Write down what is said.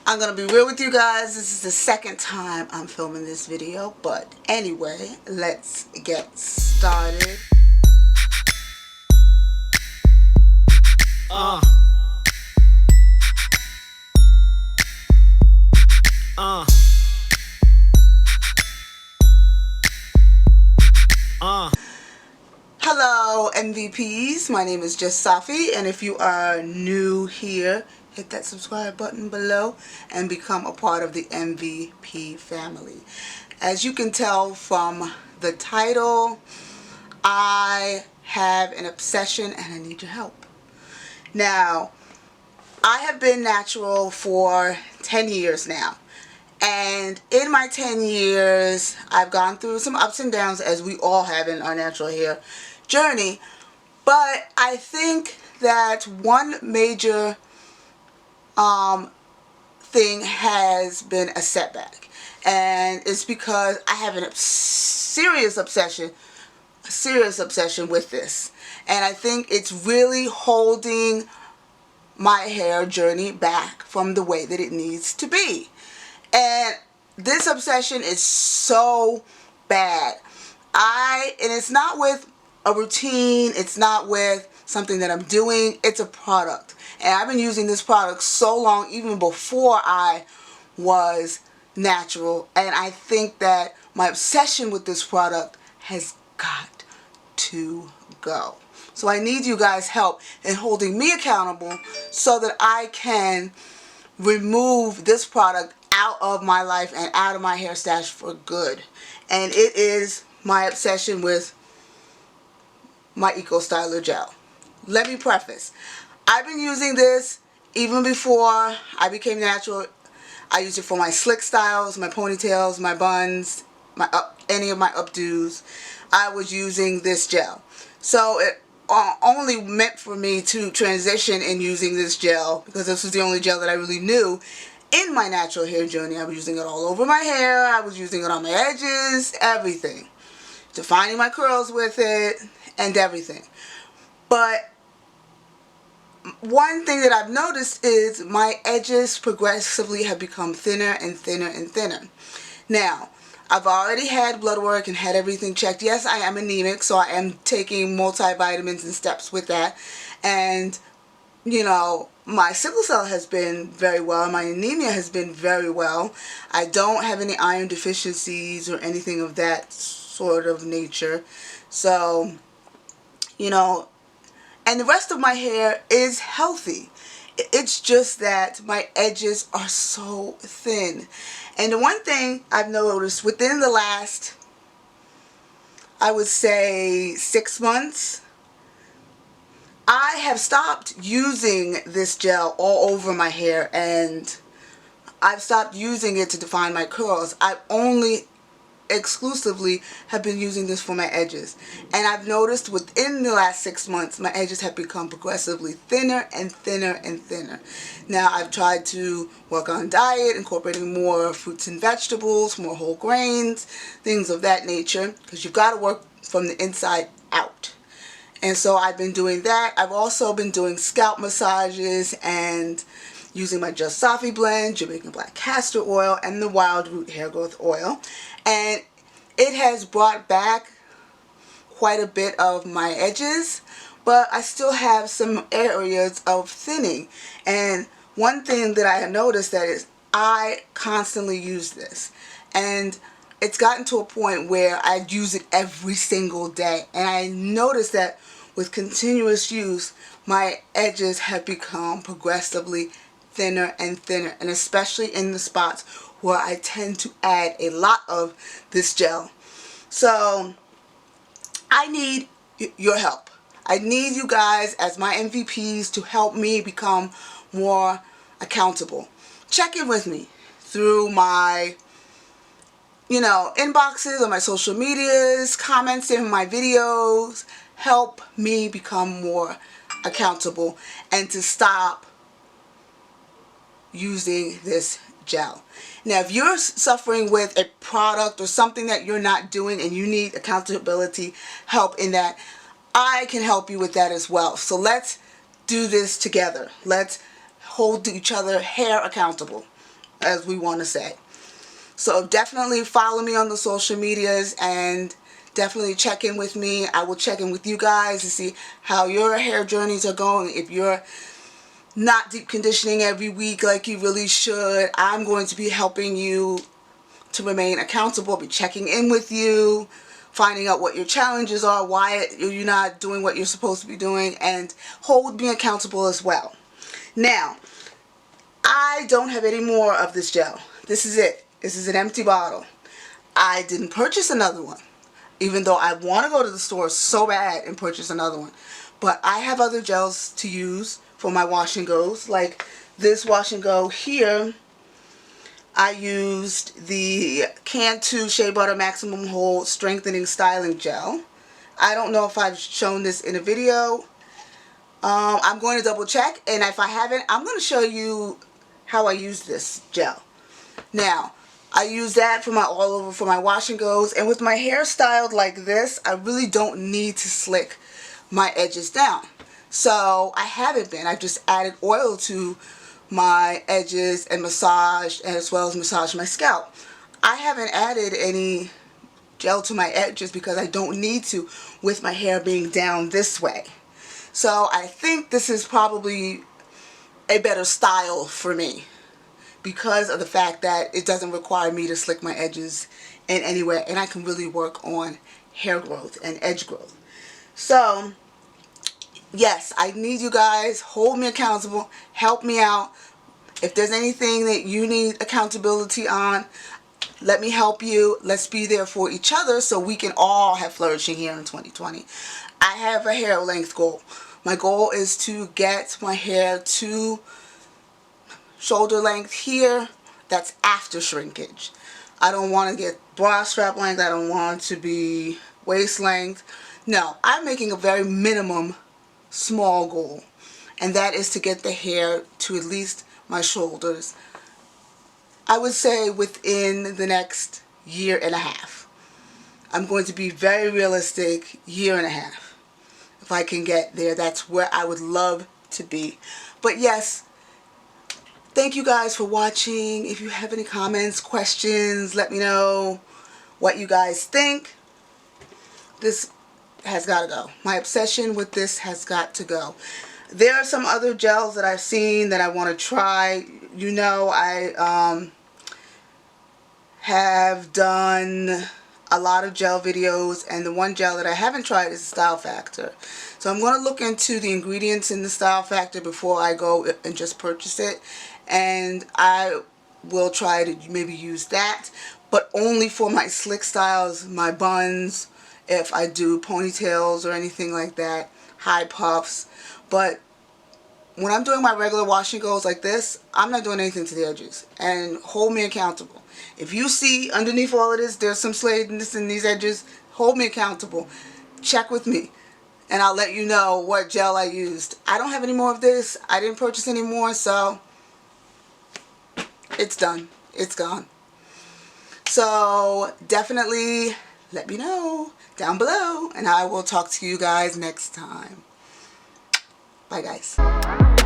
I'm gonna be real with you guys. This is the second time I'm filming this video, but anyway, let's get started. Hello MVPs, my name is just Safi, and if you are new here, hit that subscribe button below and become a part of the MVP family. As you can tell from the title, I have an obsession and I need your help. Now, I have been natural for 10 years now. And in my 10 years, I've gone through some ups and downs, as we all have in our natural hair journey. But I think that one major thing has been a setback. And it's because I have a serious obsession with this. And I think it's really holding my hair journey back from the way that it needs to be. And this obsession is so bad. And it's not with a routine, it's not with something that I'm doing, it's a product. And I've been using this product so long, even before I was natural. And I think that my obsession with this product has got to go. So I need you guys' help in holding me accountable so that I can remove this product out of my life and out of my hair stash for good. And it is my obsession with my Eco Styler gel. Let me preface, I've been using this even before I became natural. I used it for my slick styles, my ponytails, my buns, any of my updos. I was using this gel. So it only meant for me to transition in using this gel, because this was the only gel that I really knew in my natural hair journey. I was using it all over my hair, I was using it on my edges, everything. Defining my curls with it and everything. But one thing that I've noticed is my edges progressively have become thinner and thinner and thinner. Now, I've already had blood work and had everything checked. Yes, I am anemic, so I am taking multivitamins and steps with that. And, you know, my sickle cell has been very well. My anemia has been very well. I don't have any iron deficiencies or anything of that sort of nature. So, you know, and the rest of my hair is healthy. It's just that my edges are so thin. And the one thing I've noticed within the last, I would say 6 months, I have stopped using this gel all over my hair, and I've stopped using it to define my curls. I've only exclusively have been using this for my edges, and I've noticed within the last 6 months my edges have become progressively thinner and thinner and thinner. Now, I've tried to work on diet, incorporating more fruits and vegetables, more whole grains, things of that nature, because you've got to work from the inside out. And so I've been doing that. I've also been doing scalp massages and using my Just Safi blend, Jamaican black castor oil, and the wild root hair growth oil. And it has brought back quite a bit of my edges, but I still have some areas of thinning. And one thing that I have noticed that is I constantly use this. And it's gotten to a point where I use it every single day. And I noticed that with continuous use, my edges have become progressively thinner and thinner, and especially in the spots where I tend to add a lot of this gel. So I need your help. I need you guys as my MVPs to help me become more accountable. Check in with me through my, inboxes on my social medias, comments in my videos. Help me become more accountable and to stop using this gel. Now, if you're suffering with a product or something that you're not doing and you need accountability help in that, I can help you with that as well. So let's do this together. Let's hold each other hair accountable. as we want to say. So definitely follow me on the social medias and definitely check in with me. I will check in with you guys to see how your hair journeys are going. If you're not deep conditioning every week like you really should, I'm going to be helping you to remain accountable. I'll be checking in with you, finding out what your challenges are, why you're not doing what you're supposed to be doing, and hold me accountable as well. Now, I don't have any more of this gel. This is it. This is an empty bottle. I didn't purchase another one, even though I want to go to the store so bad and purchase another one. But I have other gels to use for my wash and goes. Like this wash and go here, I used the Cantu Shea Butter Maximum Hold Strengthening Styling Gel. I don't know if I've shown this in a video. I'm going to double check, and if I haven't, I'm going to show you how I use this gel. Now, I use that for my all over for my wash and goes, and with my hair styled like this, I really don't need to slick my edges down. So I haven't been. I've just added oil to my edges and massaged, as well as massaged my scalp. I haven't added any gel to my edges because I don't need to with my hair being down this way. So I think this is probably a better style for me because of the fact that it doesn't require me to slick my edges in any way, and I can really work on hair growth and edge growth. So yes, I need you guys. Hold me accountable. Help me out. If there's anything that you need accountability on, let me help you. Let's be there for each other so we can all have flourishing hair in 2020. I have a hair length goal. My goal is to get my hair to shoulder length here. That's after shrinkage. I don't want to get bra strap length. I don't want to be waist length. No, I'm making a very minimum small goal, and that is to get the hair to at least my shoulders. I would say within the next year and a half. I'm going to be very realistic, year and a half. If I can get there, that's where I would love to be. But yes, thank you guys for watching. If you have any comments, questions, let me know what you guys think. This has got to go. My obsession with this has got to go. There are some other gels that I've seen that I want to try. You know, I have done a lot of gel videos, and the one gel that I haven't tried is Style Factor. So I'm going to look into the ingredients in the Style Factor before I go and just purchase it, and I will try to maybe use that, but only for my slick styles, my buns, if I do ponytails or anything like that, high puffs. But when I'm doing my regular wash and goes like this, I'm not doing anything to the edges. And hold me accountable. If you see underneath all of this, there's some sladeness in these edges, hold me accountable. Check with me, and I'll let you know what gel I used. I don't have any more of this. I didn't purchase any more, so it's done. It's gone. So definitely let me know down below, and I will talk to you guys next time. Bye, guys.